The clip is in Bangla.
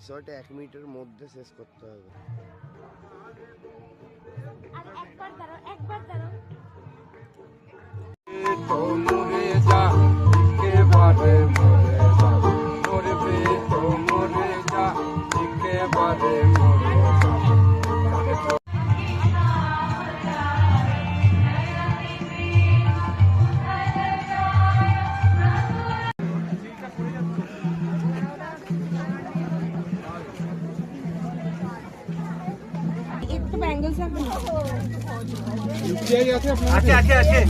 বিষয়টা 1 মিনিটের মধ্যে শেষ করতে হবে। একবার দাঁড়াও তো মরে যা একেবারে মরে যা মরবে তো মরে যা একেবারে মরে যা। একটু ব্যাঙ্গেলস আছে আছে আছে আছে